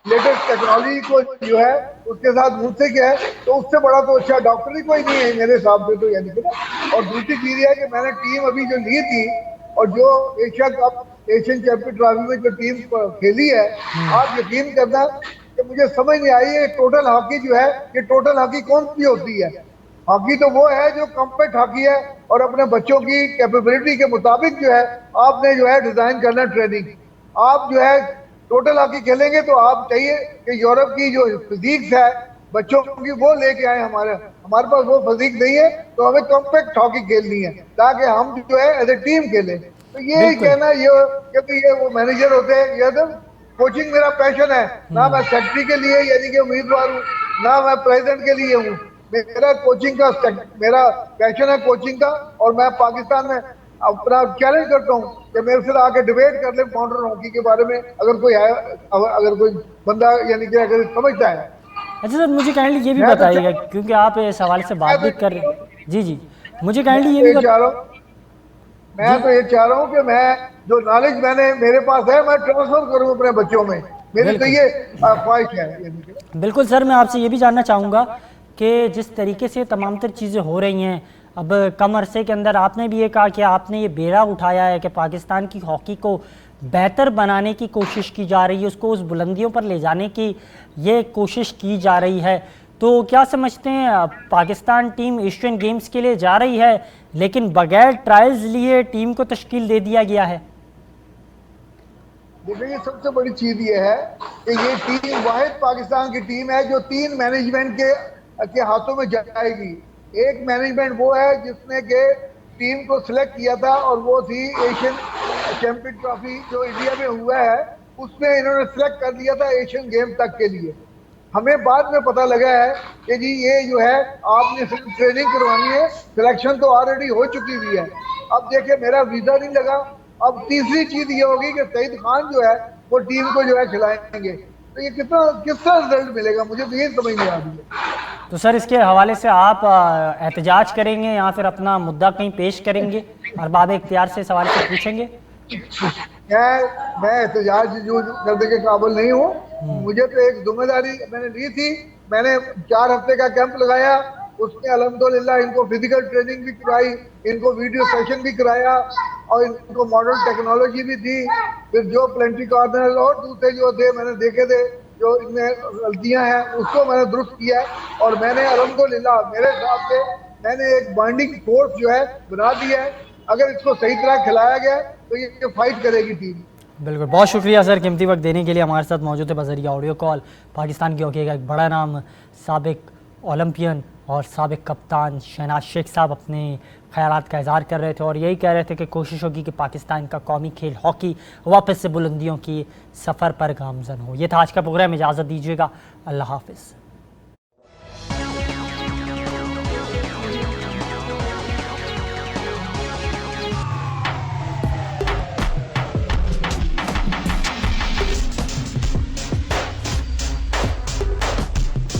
लेटेस्ट टेक्नोलॉजी को जो है उसके साथ मुझसे क्या है, तो उससे बड़ा तो अच्छा डॉक्टर ही कोई नहीं है मेरे हिसाब से, तो यानी कि ना। और दूसरी चीज है कि मैंने टीम अभी जो ली थी और जो Asia cup Asian champion trophy में जो टीम खेली है, आप यकीन करना कि मुझे समझ नहीं आई है टोटल हॉकी जो है, ये टोटल हॉकी कौन सी होती है। हॉकी तो वो है जो कॉम्पैक्ट हॉकी है और अपने बच्चों की कैपेबिलिटी के मुताबिक जो है आपने जो है डिजाइन करना ट्रेनिंग। आप जो है टोटल हॉकी खेलेंगे तो आप चाहिए कि यूरोप की जो फिजिक्स है बच्चों की वो लेके आए, हमारे पास वो फिजिक्स नहीं है, तो हमें कॉम्पैक्ट हॉकी खेलनी है ताकि हम जो है एज ए टीम खेलें। तो ये कहना ये वो मैनेजर होते हैं, ये तो कोचिंग मेरा पैशन है ना, मैं सेक्रेटरी के लिए यानी कि उम्मीदवार हूँ, ना मैं प्रेसिडेंट के लिए हूँ। मेरा कोचिंग का मेरा पैशन है कोचिंग का, और मैं पाकिस्तान में अपना चैलेंज करता हूँ कि मेरे से आके डिबेट कर ले मॉडर्न हॉकी के बारे में, अगर कोई है, अगर कोई बंदा यानी कि अगर समझता है। अच्छा सर, मुझे काइंडली ये भी बताइएगा, क्योंकि आप इस हवाले से बात भी कर रहे हैं। जी, मुझे काइंडली ये भी चाह रहा हूँ, मैं तो ये चाह रहा हूँ कि मैं जो नॉलेज मेरे पास है मैं ट्रांसफर करूँ अपने बच्चों में, मेरी तो ये ख्वाहिश है। बिल्कुल सर, मैं आपसे ये भी जानना चाहूँगा कि जिस तरीके से तमाम तर चीज़ें हो रही हैं, अब कम अरसे के अंदर आपने भी ये कहा कि आपने ये बेड़ा उठाया है कि पाकिस्तान की हॉकी को बेहतर बनाने की कोशिश की जा रही है, उसको उस बुलंदियों पर ले जाने की ये कोशिश की जा रही है। तो क्या समझते हैं, पाकिस्तान टीम एशियन गेम्स के लिए जा रही है लेकिन बगैर ट्रायल्स लिए टीम को तश्कील दे दिया गया है? देखिए, सबसे बड़ी चीज ये है कि ये टीम वाहिद पाकिस्तान की टीम है जो 3 मैनेजमेंट के हाथों में जाएगी। एक मैनेजमेंट वो है जिसने के टीम को सिलेक्ट किया था, और वो थी एशियन चैंपियन ट्रॉफी जो इंडिया में हुआ है, उसमें इन्होंने सिलेक्ट कर लिया था एशियन गेम तक के लिए। हमें बाद में पता लगा है कि जी ये जो है आपने सिर्फ ट्रेनिंग करवानी है, सिलेक्शन तो ऑलरेडी हो चुकी हुई है। अब देखिए मेरा वीजा नहीं लगा। अब तीसरी चीज ये होगी कि सईद खान जो है वो टीम को जो है खिलाएंगे, तो ये कितना रिजल्ट मिलेगा, मुझे तो ये समझ नहीं आ रही है। तो सर, इसके हवाले से आप एहतजाज करेंगे या फिर अपना मुद्दा कहीं पेश करेंगे और बाद इख्तियार से सवाल से पूछेंगे? मैं एहतजाज जो करने के काबिल नहीं हूँ। मुझे तो एक जिम्मेदारी मैंने ली थी, मैंने 4 हफ्ते का कैंप लगाया, उसमें अल्हम्दुलिल्लाह इनको फिजिकल ट्रेनिंग भी कराई, इनको वीडियो सेशन भी कराया, और इनको मॉडर्न टेक्नोलॉजी भी दी। फिर जो प्लेंट्री कॉर्नर और दूसरे जो थे मैंने देखे थे जो इनमें गलतियां हैं उसको मैंने दुरुस्त किया, और मैंने अल्हम्दुलिल्लाह मेरे हिसाब से मैंने एक बाइंडिंग फोर्स जो है बना दी है। अगर इसको सही तरह खिलाया गया तो ये फाइट करेगी टीम। बिल्कुल, बहुत शुक्रिया सर कीमती वक्त देने के लिए। हमारे साथ मौजूद है बजरिया ऑडियो कॉल पाकिस्तान की हॉकी का एक बड़ा नाम, साबिक ओलंपियन और साबिक कप्तान शहनाज शेख साहब अपने ख्यालात का इजहार कर रहे थे और यही कह रहे थे कि कोशिश होगी कि पाकिस्तान का कौमी खेल हॉकी वापस से बुलंदियों की सफ़र पर गामजन हो। ये था आज का प्रोग्राम, इजाज़त दीजिएगा, अल्लाह हाफिज़।